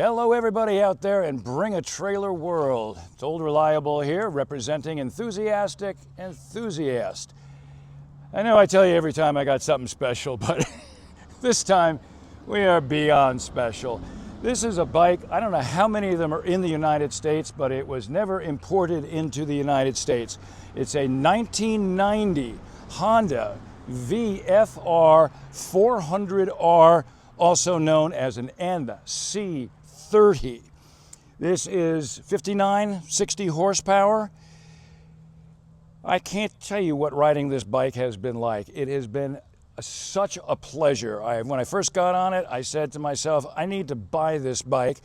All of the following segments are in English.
Hello everybody out there in Bring a Trailer world. It's Old Reliable here, representing enthusiastic enthusiast. I know I tell you every time I got something special, but this time we are beyond special. This is a bike, I don't know how many of them are in the United States, but it was never imported into the United States. It's a 1990 Honda VFR400R, also known as an NC30. This is 59-60 horsepower. I can't tell you what riding this bike has been like. It has been such a pleasure. When I first got on it, I said to myself, I need to buy this bike.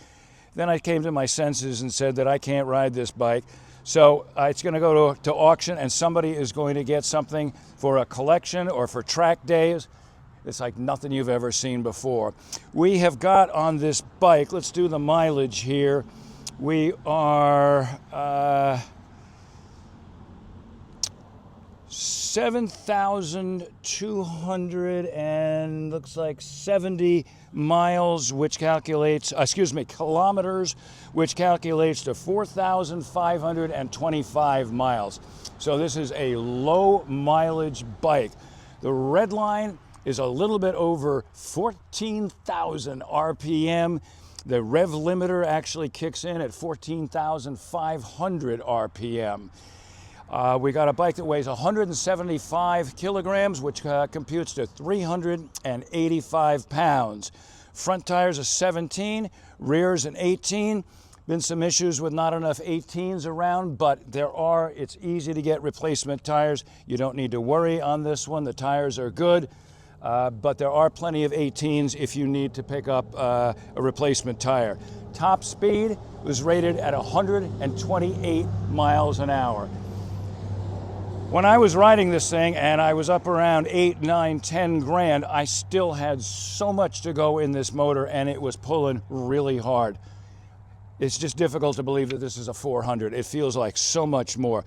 Then I came to my senses and said that I can't ride this bike. So it's going to go to auction, and somebody is going to get something for a collection or for track days. It's like nothing you've ever seen before. We have got on this bike, let's do the mileage here. We are 7,200 and looks like 70 miles, which calculates, kilometers, which calculates to 4,525 miles. So this is a low mileage bike. The red line is a little bit over 14,000 RPM. The rev limiter actually kicks in at 14,500 RPM. We got a bike that weighs 175 kilograms, which computes to 385 pounds. Front tires are 17, rears an 18. Been some issues with not enough 18s around, but it's easy to get replacement tires. You don't need to worry on this one. The tires are good. But there are plenty of 18s if you need to pick up a replacement tire. Top speed was rated at 128 miles an hour. When I was riding this thing and I was up around 8, 9, 10 grand, I still had so much to go in this motor and it was pulling really hard. It's just difficult to believe that this is a 400. It feels like so much more.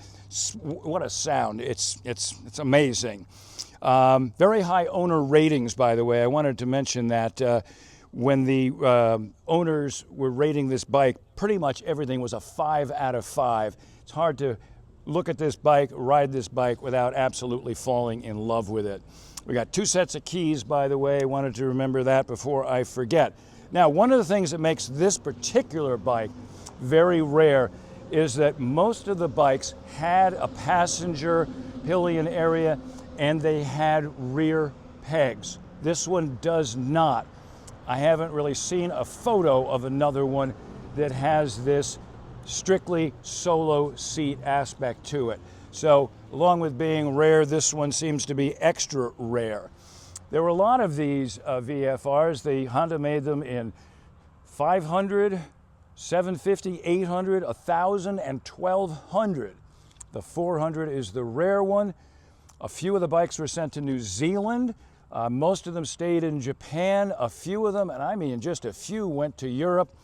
What a sound. It's amazing. Very high owner ratings, by the way. I wanted to mention that when the owners were rating this bike, pretty much everything was a 5 out of 5. It's hard to look at this bike, ride this bike without absolutely falling in love with it. We got 2 sets of keys, by the way. I wanted to remember that before I forget. Now, one of the things that makes this particular bike very rare is that most of the bikes had a passenger pillion area and they had rear pegs. This one does not. I haven't really seen a photo of another one that has this strictly solo seat aspect to it. So along with being rare, this one seems to be extra rare. There were a lot of these VFRs. The Honda made them in 500, 750, 800, 1,000, and 1,200. The 400 is the rare one. A few of the bikes were sent to New Zealand. Most of them stayed in Japan. A few of them, and I mean just a few, went to Europe,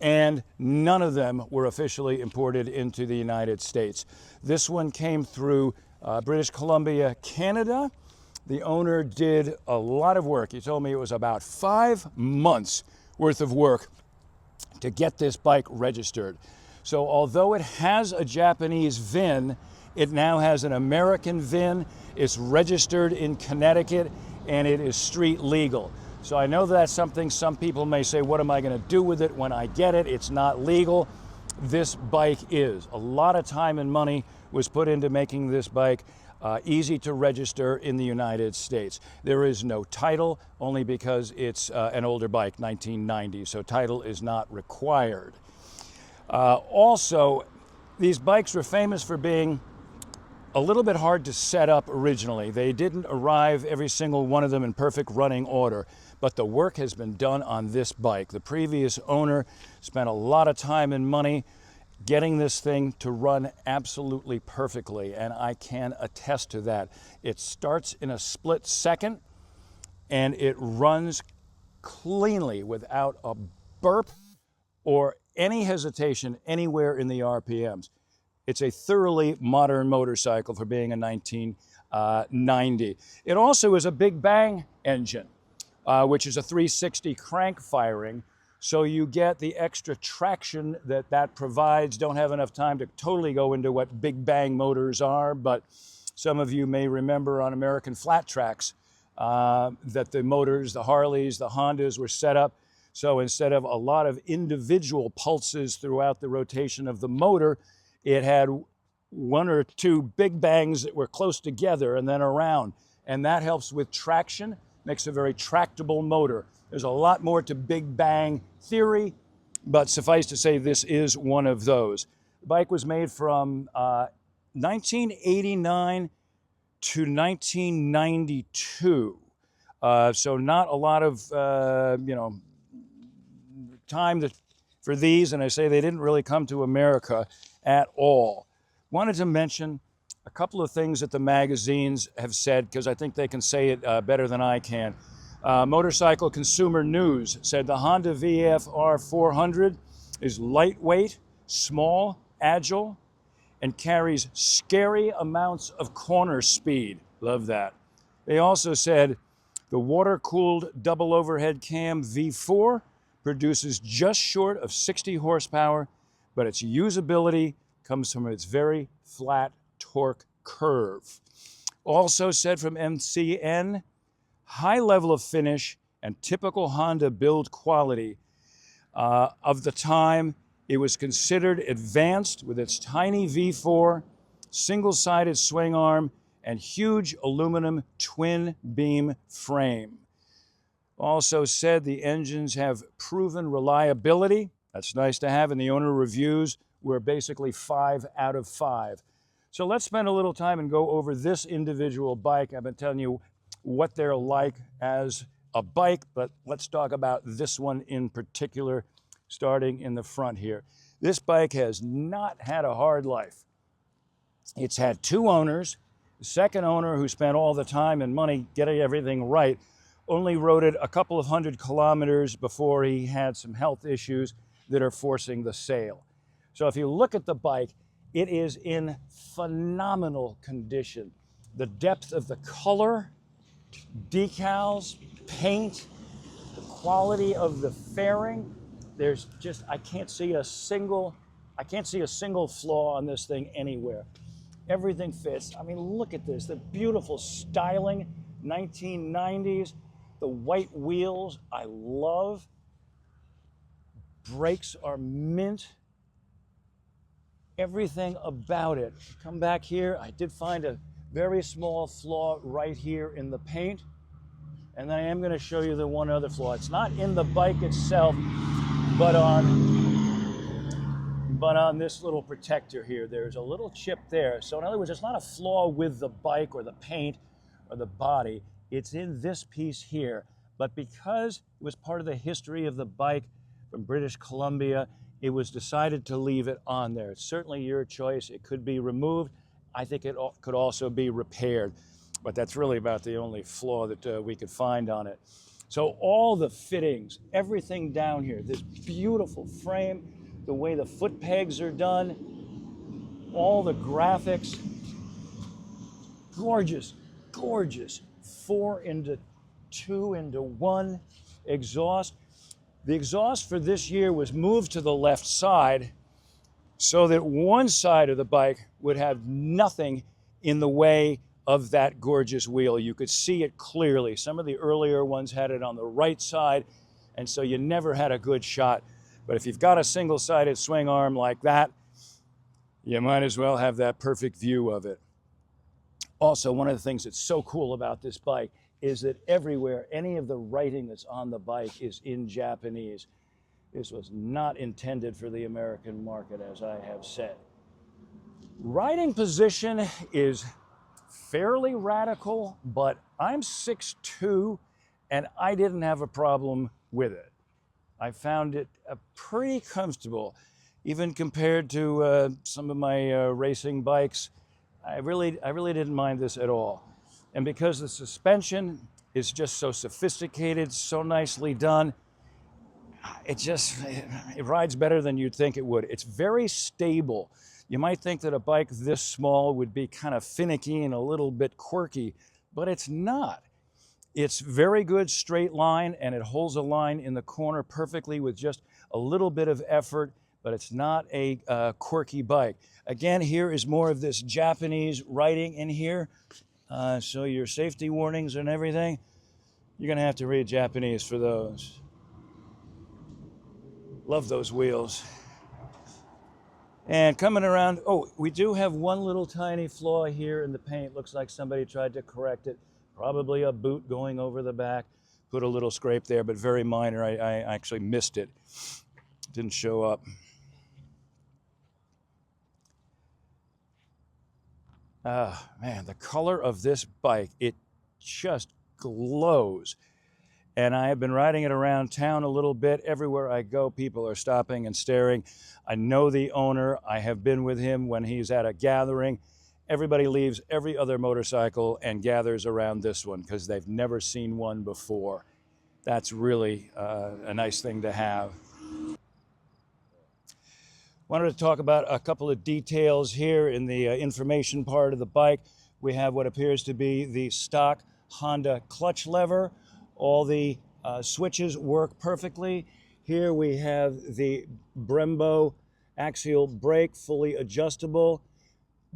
and none of them were officially imported into the United States. This one came through British Columbia, Canada. The owner did a lot of work. He told me it was about 5 months worth of work to get this bike registered. So although it has a Japanese VIN, it now has an American VIN. It's registered in Connecticut and it is street legal. So I know that's something some people may say, what am I going to do with it when I get it? It's not legal. This bike is. A lot of time and money was put into making this bike easy to register in the United States. There is no title, only because it's an older bike, 1990, so title is not required. Also, these bikes were famous for being a little bit hard to set up originally. They didn't arrive, every single one of them, in perfect running order, but the work has been done on this bike. The previous owner spent a lot of time and money getting this thing to run absolutely perfectly, and I can attest to that. It starts in a split second, and it runs cleanly without a burp or any hesitation anywhere in the RPMs. It's a thoroughly modern motorcycle for being a 1990. It also is a big bang engine, which is a 360 crank firing, So you get the extra traction that provides. Don't have enough time to totally go into what big bang motors are, but some of you may remember on American flat tracks that the motors, the Harleys, the Hondas were set up. So instead of a lot of individual pulses throughout the rotation of the motor, it had one or two big bangs that were close together and then around. And that helps with traction, makes a very tractable motor. There's a lot more to big bang theory, but suffice to say this is one of those. The bike was made from 1989 to 1992. So not a lot of, time for these, and I say they didn't really come to America at all. Wanted to mention a couple of things that the magazines have said, because I think they can say it better than I can. Motorcycle Consumer News said the Honda VFR400 is lightweight, small, agile, and carries scary amounts of corner speed. Love that. They also said the water-cooled double overhead cam V4 produces just short of 60 horsepower, but its usability comes from its very flat torque curve. Also said from MCN, high level of finish and typical Honda build quality. Of the time, it was considered advanced with its tiny V4, single-sided swing arm, and huge aluminum twin beam frame. Also said the engines have proven reliability. That's nice to have, and the owner reviews were basically 5 out of 5. So let's spend a little time and go over this individual bike. I've been telling you what they're like as a bike, but let's talk about this one in particular, starting in the front here. This bike has not had a hard life. It's had 2 owners. The second owner, who spent all the time and money getting everything right, only rode it a couple of 100 kilometers before he had some health issues that are forcing the sale. So if you look at the bike, it is in phenomenal condition. The depth of the color, decals, paint, the quality of the fairing, there's just, I can't see a single flaw on this thing anywhere. Everything fits. I mean, look at this, the beautiful styling, 1990s, the white wheels, I love. Brakes are mint. Everything about it. Come back here, I did find a very small flaw right here in the paint. And then I am going to show you the one other flaw. It's not in the bike itself, but on this little protector here. There's a little chip there. So in other words, it's not a flaw with the bike or the paint or the body. It's in this piece here. But because it was part of the history of the bike from British Columbia, it was decided to leave it on there. It's certainly your choice. It could be removed. I think it could also be repaired. But that's really about the only flaw that we could find on it. So all the fittings, everything down here, this beautiful frame, the way the foot pegs are done, all the graphics, gorgeous, gorgeous. 4-into-2-into-1 exhaust. The exhaust for this year was moved to the left side so that one side of the bike would have nothing in the way of that gorgeous wheel. You could see it clearly. Some of the earlier ones had it on the right side, and so you never had a good shot. But if you've got a single-sided swing arm like that, you might as well have that perfect view of it. Also, one of the things that's so cool about this bike is that everywhere, any of the writing that's on the bike is in Japanese. This was not intended for the American market, as I have said. Riding position is fairly radical, but I'm 6'2", and I didn't have a problem with it. I found it pretty comfortable, even compared to some of my racing bikes. I really didn't mind this at all. And because the suspension is just so sophisticated, so nicely done, it rides better than you'd think it would. It's very stable. You might think that a bike this small would be kind of finicky and a little bit quirky, but it's not. It's very good straight line, and it holds a line in the corner perfectly with just a little bit of effort, but it's not a quirky bike. Again, here is more of this Japanese writing in here. So your safety warnings and everything, you're gonna have to read Japanese for those. Love those wheels. And coming around, oh, we do have one little tiny flaw here in the paint. Looks like somebody tried to correct it. Probably a boot going over the back. Put a little scrape there, but very minor. I actually missed it. Didn't show up. Man, the color of this bike, it just glows. And I have been riding it around town a little bit. Everywhere I go, people are stopping and staring. I know the owner. I have been with him when he's at a gathering. Everybody leaves every other motorcycle and gathers around this one because they've never seen one before. That's really a nice thing to have. Wanted to talk about a couple of details here in the information part of the bike. We have what appears to be the stock Honda clutch lever. All the switches work perfectly. Here we have the Brembo axial brake, fully adjustable,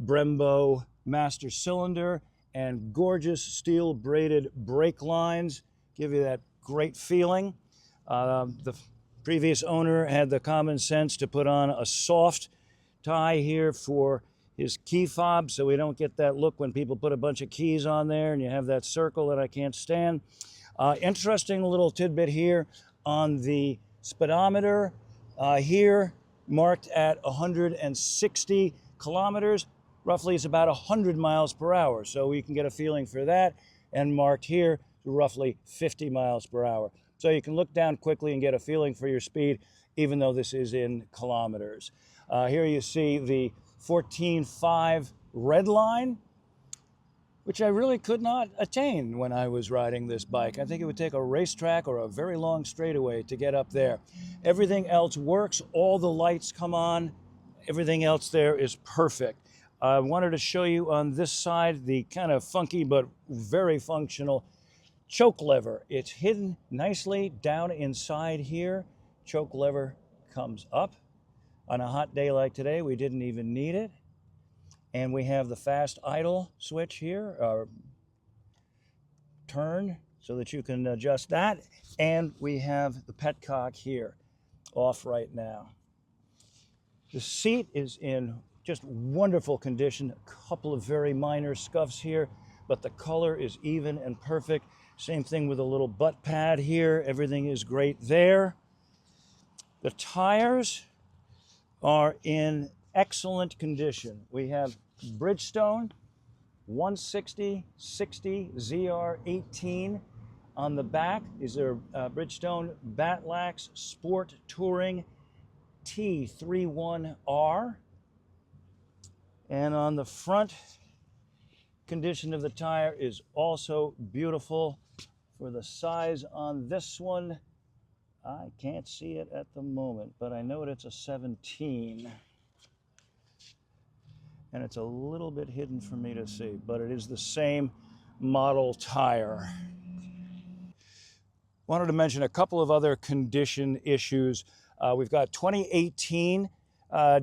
Brembo master cylinder, and gorgeous steel braided brake lines. Give you that great feeling. The previous owner had the common sense to put on a soft tie here for his key fob so we don't get that look when people put a bunch of keys on there and you have that circle that I can't stand. Interesting little tidbit here on the speedometer. Here marked at 160 kilometers. Roughly it's about 100 miles per hour. So we can get a feeling for that. And marked here roughly 50 miles per hour. So you can look down quickly and get a feeling for your speed, even though this is in kilometers. Here you see the 14.5 red line, which I really could not attain when I was riding this bike. I think it would take a racetrack or a very long straightaway to get up there. Everything else works. All the lights come on. Everything else there is perfect. I wanted to show you on this side the kind of funky but very functional choke lever. It's hidden nicely down inside here. Choke lever comes up. On a hot day like today, we didn't even need it. And we have the fast idle switch here, or turn, so that you can adjust that. And we have the petcock here, off right now. The seat is in just wonderful condition. A couple of very minor scuffs here, but the color is even and perfect. Same thing with a little butt pad here. Everything is great there. The tires are in excellent condition. We have Bridgestone 160/60 ZR18 on the back. These are Bridgestone Batlax Sport Touring T31R. And on the front, condition of the tire is also beautiful. For the size on this one, I can't see it at the moment, but I know it's a 17. And it's a little bit hidden for me to see, but it is the same model tire. Wanted to mention a couple of other condition issues. We've got 2018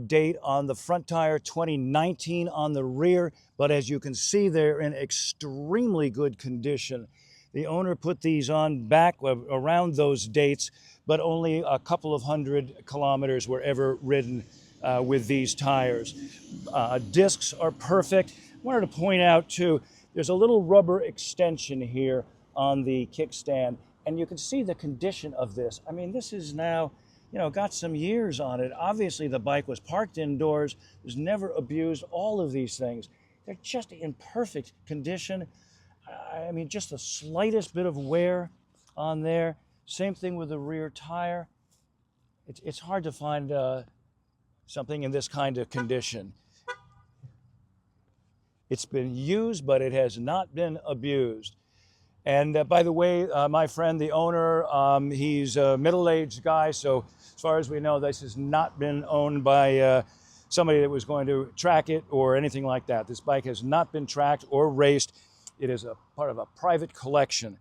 date on the front tire, 2019 on the rear, but as you can see, they're in extremely good condition. The owner put these on back around those dates, but only a couple of hundred kilometers were ever ridden with these tires. Discs are perfect. I wanted to point out too, there's a little rubber extension here on the kickstand, and you can see the condition of this. I mean, this is now, got some years on it. Obviously the bike was parked indoors, was never abused, all of these things. They're just in perfect condition. I mean, just the slightest bit of wear on there. Same thing with the rear tire. It's hard to find something in this kind of condition. It's been used, but it has not been abused. And by the way, my friend, the owner, he's a middle-aged guy, so as far as we know, this has not been owned by somebody that was going to track it or anything like that. This bike has not been tracked or raced. It is a part of a private collection.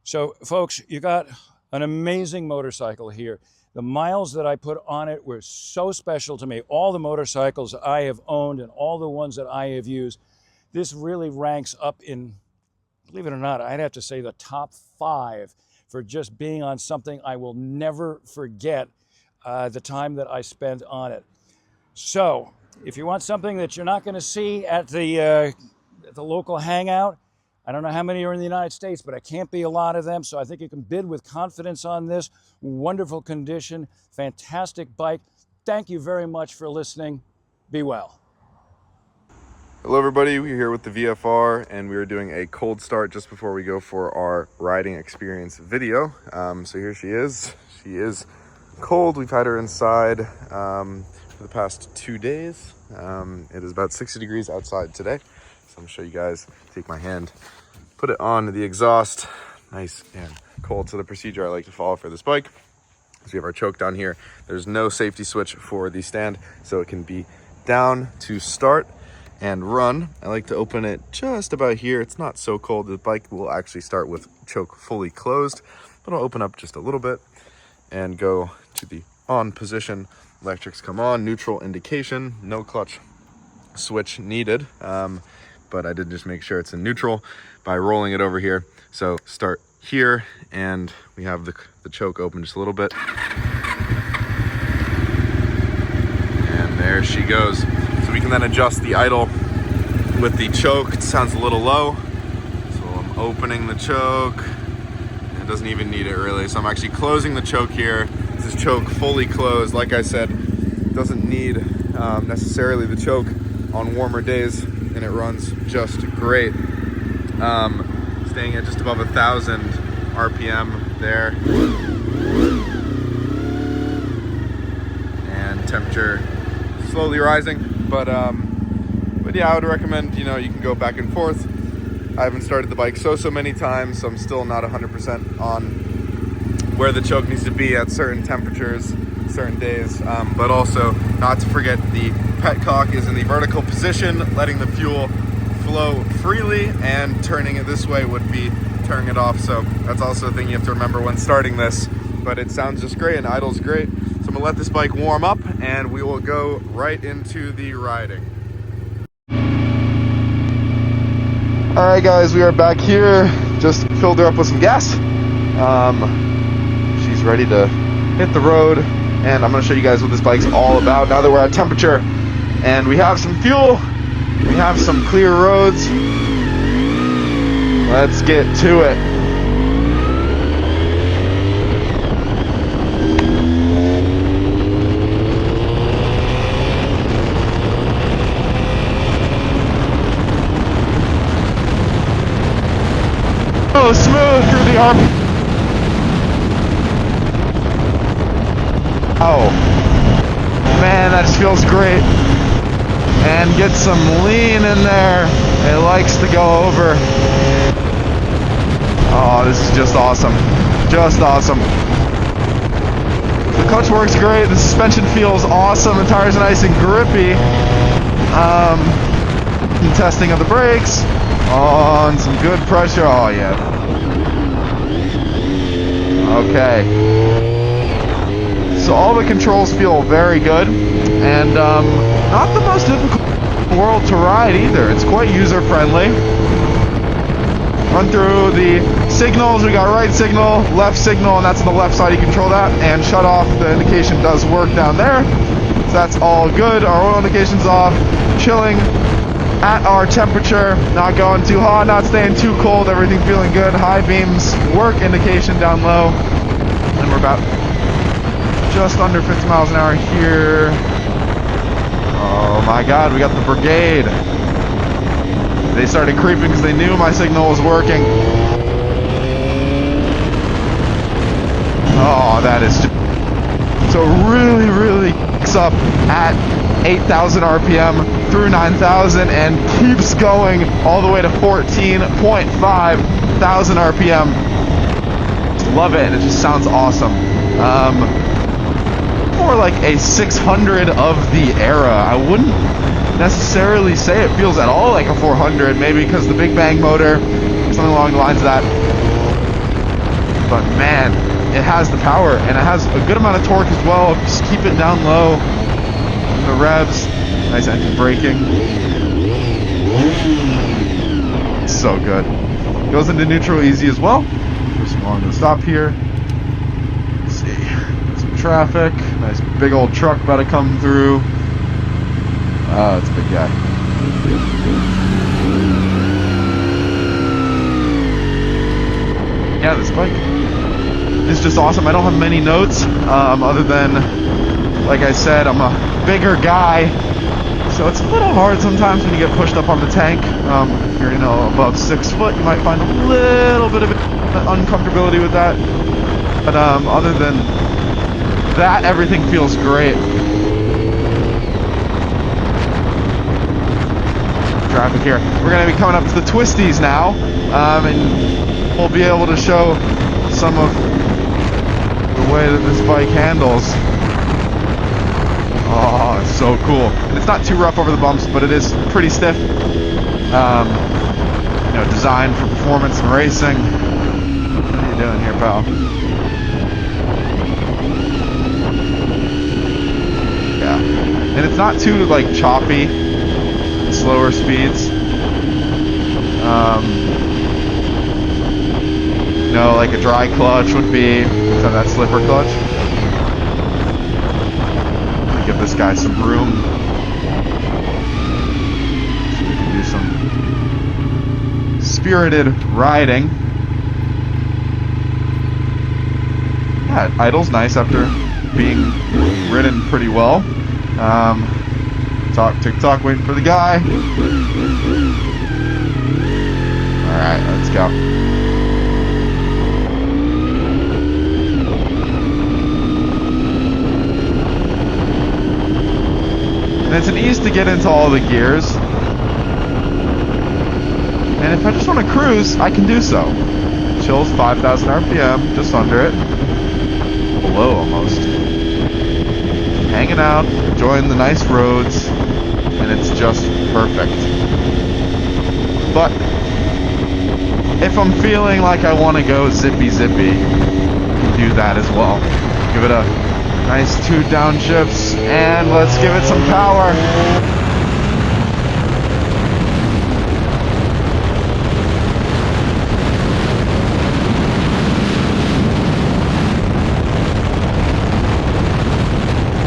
So folks, you got an amazing motorcycle here. The miles that I put on it were so special to me. All the motorcycles I have owned and all the ones that I have used, this really ranks up in, believe it or not, I'd have to say the top 5 for just being on something I will never forget the time that I spent on it. So if you want something that you're not going to see at the local hangout, I don't know how many are in the United States, but it can't be a lot of them. So I think you can bid with confidence on this. Wonderful condition, fantastic bike. Thank you very much for listening. Be well. Hello everybody, we're here with the VFR and we are doing a cold start just before we go for our riding experience video. So here she is. She is cold. We've had her inside for the past 2 days. It is about 60 degrees outside today. So I'm gonna show you guys, take my hand, put it on the exhaust, nice and cold. So the procedure I like to follow for this bike is we have our choke down here. There's no safety switch for the stand, so it can be down to start and run. I like to open it just about here. It's not so cold. The bike will actually start with choke fully closed, but I'll open up just a little bit and go to the on position. Electrics come on, neutral indication, no clutch switch needed. But I did just make sure it's in neutral by rolling it over here. So start here, and we have the choke open just a little bit. And there she goes. So we can then adjust the idle with the choke. It sounds a little low. So I'm opening the choke. It doesn't even need it really. So I'm actually closing the choke here. This is choke fully closed. Like I said, it doesn't need necessarily the choke on warmer days, and it runs just great. Staying at just above 1,000 RPM there. And temperature slowly rising, but yeah, I would recommend, you can go back and forth. I haven't started the bike so many times, so I'm still not 100% on where the choke needs to be at certain temperatures, certain days, but also not to forget the petcock is in the vertical position, letting the fuel flow freely, and turning it this way would be turning it off. So that's also a thing you have to remember when starting this, but it sounds just great and idles great. So I'm gonna let this bike warm up and we will go right into the riding. All right guys, we are back here. Just filled her up with some gas. She's ready to hit the road, and I'm gonna show you guys what this bike's all about now that we're at temperature and we have some fuel, we have some clear roads. Let's get to it. Oh, smooth through the arm. Oh, man, that just feels great. And get some lean in there. It likes to go over. Oh, this is just awesome. Just awesome. The clutch works great. The suspension feels awesome. The tires are nice and grippy. And testing of the brakes. On some good pressure. Oh, yeah. Okay. So all the controls feel very good. And not the most difficult in the world to ride either. It's quite user-friendly. Run through the signals. We got right signal, left signal, and that's on the left side. You control that. And shut off. The indication does work down there. So that's all good. Our oil indication's off. Chilling at our temperature. Not going too hot, not staying too cold. Everything feeling good. High beams. Work indication down low. And we're about just under 50 miles an hour here. Oh my God, we got the brigade. They started creeping because they knew my signal was working. Oh, that is just... So really kicks up at 8,000 RPM through 9,000 and keeps going all the way to 14.5 thousand RPM. Just love it, and it just sounds awesome. More like a 600 of the era. I wouldn't necessarily say it feels at all like a 400, maybe because the Big Bang motor, something along the lines of that. but man, it has the power, and it has a good amount of torque as well. Just keep it down low. And the revs, nice engine braking. So good. Goes into neutral easy as well. Just along the stop here. Let's see, some traffic. Nice big old truck about to come through. Oh, it's a big guy. Yeah, this bike is just awesome. I don't have many notes other than, like I said, I'm a bigger guy, so it's a little hard sometimes when you get pushed up on the tank. If you're, above 6 foot, you might find a little bit of uncomfortability with that. But other than that, everything feels great. Traffic here. We're going to be coming up to the twisties now, and we'll be able to show some of the way that this bike handles. Oh, it's so cool. And it's not too rough over the bumps, but it is pretty stiff. Designed for performance and racing. What are you doing here, pal? Yeah. And it's not too, choppy. Slower speeds. Like a dry clutch would be kind of that slipper clutch. I'm gonna give this guy some room so we can do some spirited riding. Yeah, it idles nice after being ridden pretty well. Tick-tock, waiting for the guy. Alright, let's go. And it's an ease to get into all the gears. And if I just want to cruise, I can do so. Chills 5,000 RPM, just under it. Below almost. Hanging out, enjoying the nice roads, and it's just perfect. But if I'm feeling like I want to go zippy, I can do that as well. Give it a nice 2 downshifts, and let's give it some power.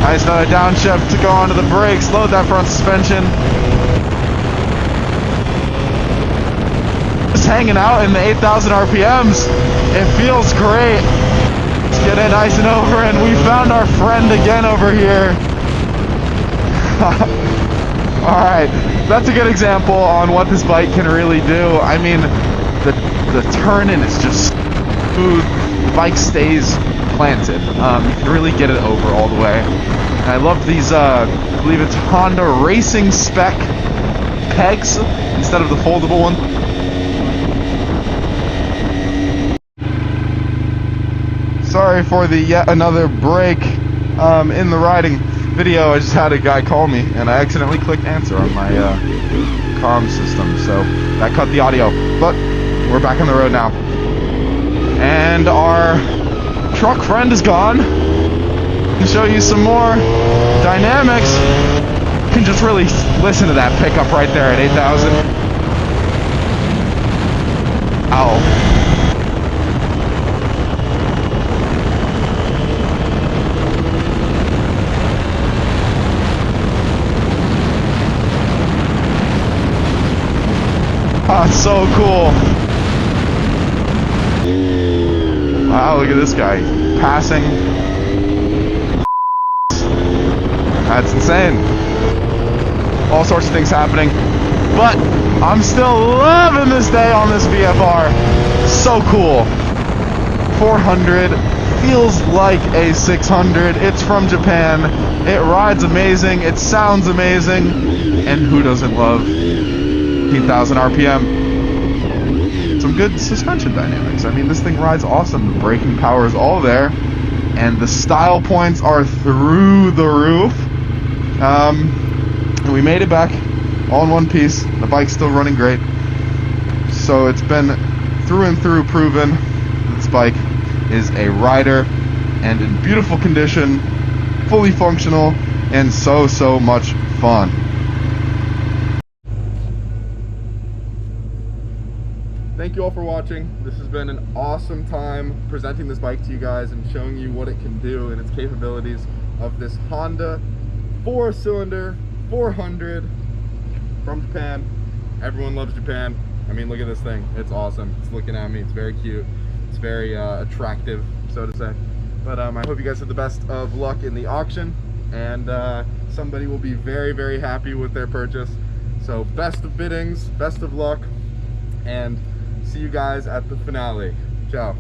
Nice, another downshift to go onto the brakes, load that front suspension. Just hanging out in the 8,000 RPMs. It feels great. Let's get in nice and over, and we found our friend again over here. Alright, that's a good example on what this bike can really do. I mean, the turn-in is just smooth. The bike stays planted. You can really get it over all the way. And I love these, I believe it's Honda Racing Spec pegs instead of the foldable one. Sorry for the yet another break in the riding video. I just had a guy call me and I accidentally clicked answer on my comm system, so that cut the audio. But we're back on the road now. And our truck friend is gone. To show you some more dynamics, you can just really listen to that pickup right there at 8,000. Ow. Oh, it's so cool. Wow, look at this guy passing. That's insane. All sorts of things happening. But I'm still loving this day on this VFR. So cool. 400 feels like a 600. It's from Japan. It rides amazing. It sounds amazing. And who doesn't love 8,000 RPM? Some good suspension dynamics. I mean, this thing rides awesome. The braking power is all there. And the style points are through the roof. And we made it back all in one piece. The bike's still running great. So it's been through and through proven. This bike is a rider and in beautiful condition, fully functional, and so much fun. Thank you all for watching. This has been an awesome time presenting this bike to you guys and showing you what it can do and its capabilities of this Honda 4-cylinder 400 from Japan. Everyone loves Japan. I mean, look at this thing. It's awesome. It's looking at me. It's very cute. It's very attractive, so to say. But I hope you guys have the best of luck in the auction, and somebody will be very happy with their purchase. So best of biddings, best of luck, and see you guys at the finale. Ciao.